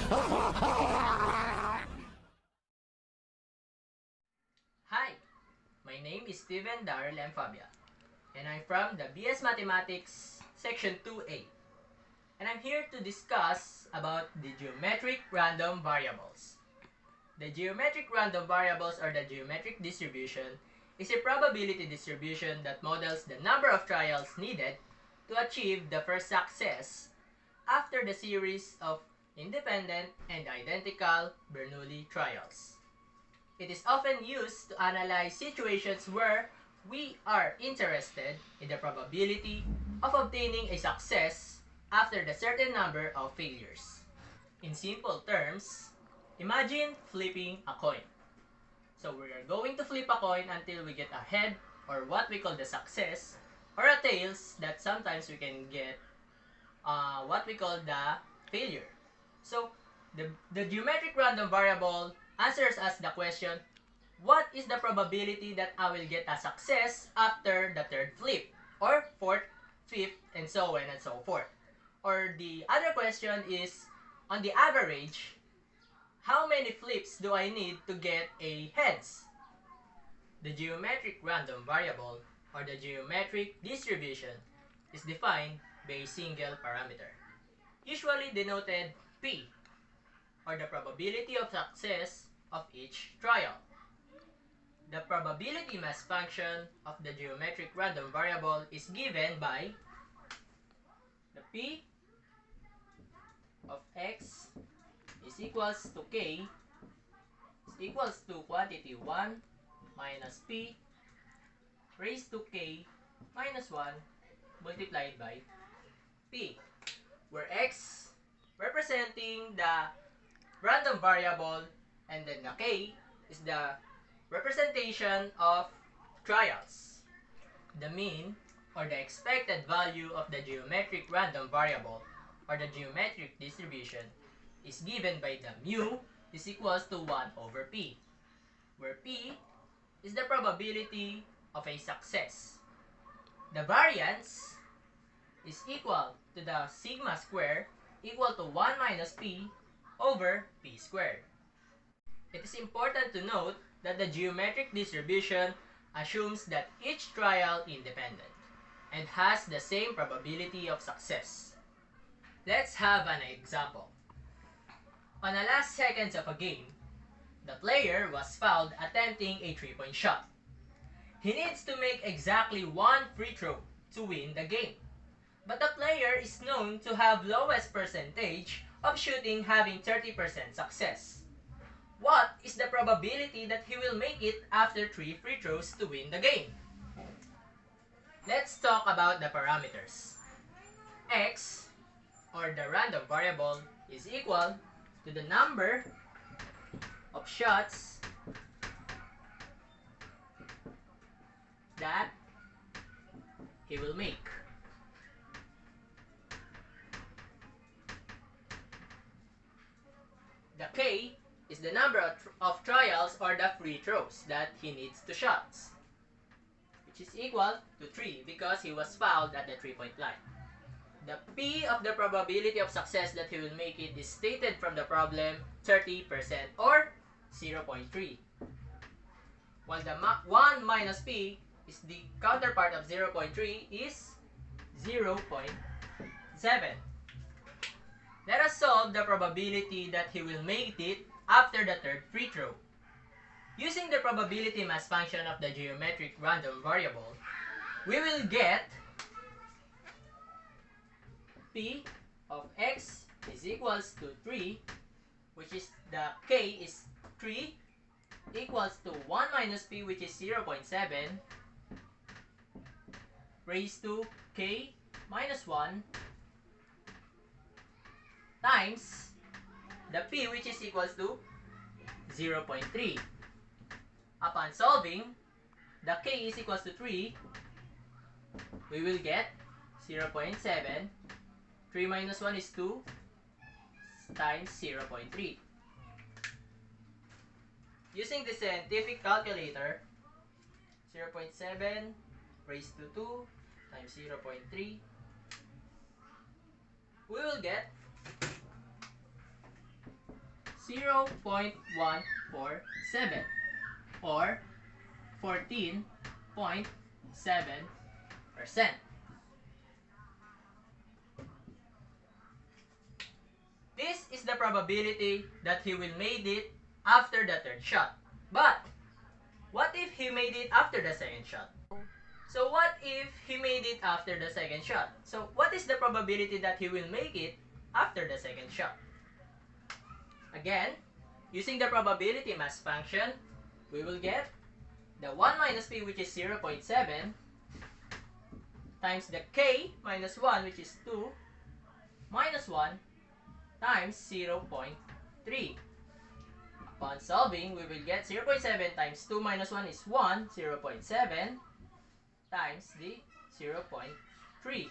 Hi, my name is Steven, Daryl, and Fabia, and I'm from the BS Mathematics Section 2A. And I'm here to discuss about the geometric random variables. The geometric random variables, or the geometric distribution, is a probability distribution that models the number of trials needed to achieve the first success after the series of independent and identical Bernoulli trials. It is often used to analyze situations where we are interested in the probability of obtaining a success after the certain number of failures. In simple terms, imagine flipping a coin. So we are going to flip a coin until we get a head, or what we call the success, or a tails that sometimes we can get what we call the failure. So the geometric random variable answers us the question, what is the probability that I will get a success after the third flip, or fourth, fifth, and so on and so forth. Or the other question is, on the average, how many flips do I need to get a heads? The geometric random variable, or the geometric distribution, is defined by a single parameter, usually denoted P, or the probability of success of each trial. The probability mass function of the geometric random variable is given by the P of x is equals to k is equals to quantity 1 minus P raised to k minus 1 multiplied by P, where x representing the random variable and then the k is the representation of trials. The mean, or the expected value of the geometric random variable, or the geometric distribution, is given by the mu is equals to 1 over P, where P is the probability of a success. The variance is equal to the sigma square equal to 1 minus P over P squared. It is important to note that the geometric distribution assumes that each trial is independent and has the same probability of success. Let's have an example. On the last seconds of a game, the player was fouled attempting a 3-point shot. He needs to make exactly one free throw to win the game. But the player is known to have lowest percentage of shooting, having 30% success. What is the probability that he will make it after 3 free throws to win the game? Let's talk about the parameters. X, or the random variable, is equal to the number of shots that he will make. The K is the number of trials, or the free throws that he needs to shots, which is equal to 3 because he was fouled at the 3-point line. The P of the probability of success that he will make it is stated from the problem 30%, or 0.3. While the 1 minus P is the counterpart of 0.3 is 0.7. Let us solve the probability that he will make it after the third free throw. Using the probability mass function of the geometric random variable, we will get P of x is equals to 3, which is the k is 3, equals to 1 minus P, which is 0.7, raised to k minus 1, times the P, which is equals to 0.3. Upon solving, the k is equals to 3, we will get 0.7. 3 minus 1 is 2 times 0.3. Using the scientific calculator, 0.7 raised to 2 times 0.3, we will get 0.147 or 14.7%. This is the probability that he will made it after the third shot. But what if he made it after the second shot? So what if he made it after the second shot? So what is the probability that he will make it after the second shot? Again, using the probability mass function, we will get the 1 minus p, which is 0.7, times the k minus 1, which is 2, minus 1, times 0.3. Upon solving, we will get 0.7 times 2 minus 1 is 1, 0.7 times the 0.3.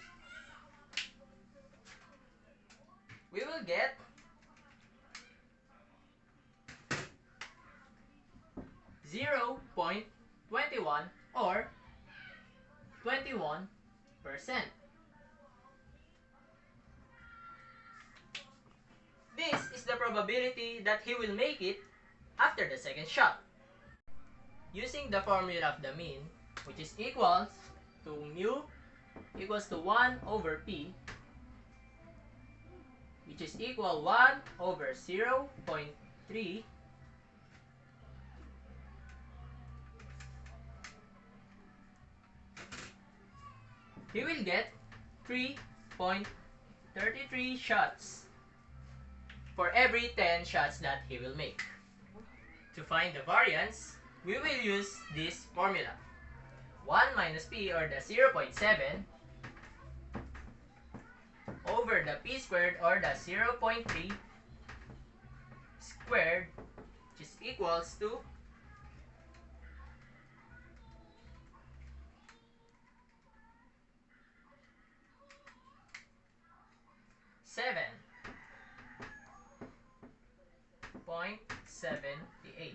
We will get 0.21 or 21%. This is the probability that he will make it after the second shot. Using the formula of the mean, which is equals to mu equals to 1 over p, which is equal 1 over 0.3 he will get 3.33 shots for every 10 shots that he will make. To find the variance, we will use this formula. 1 minus p, or the 0.7, over the p squared, or the 0.3 squared, which is equals to 7.78.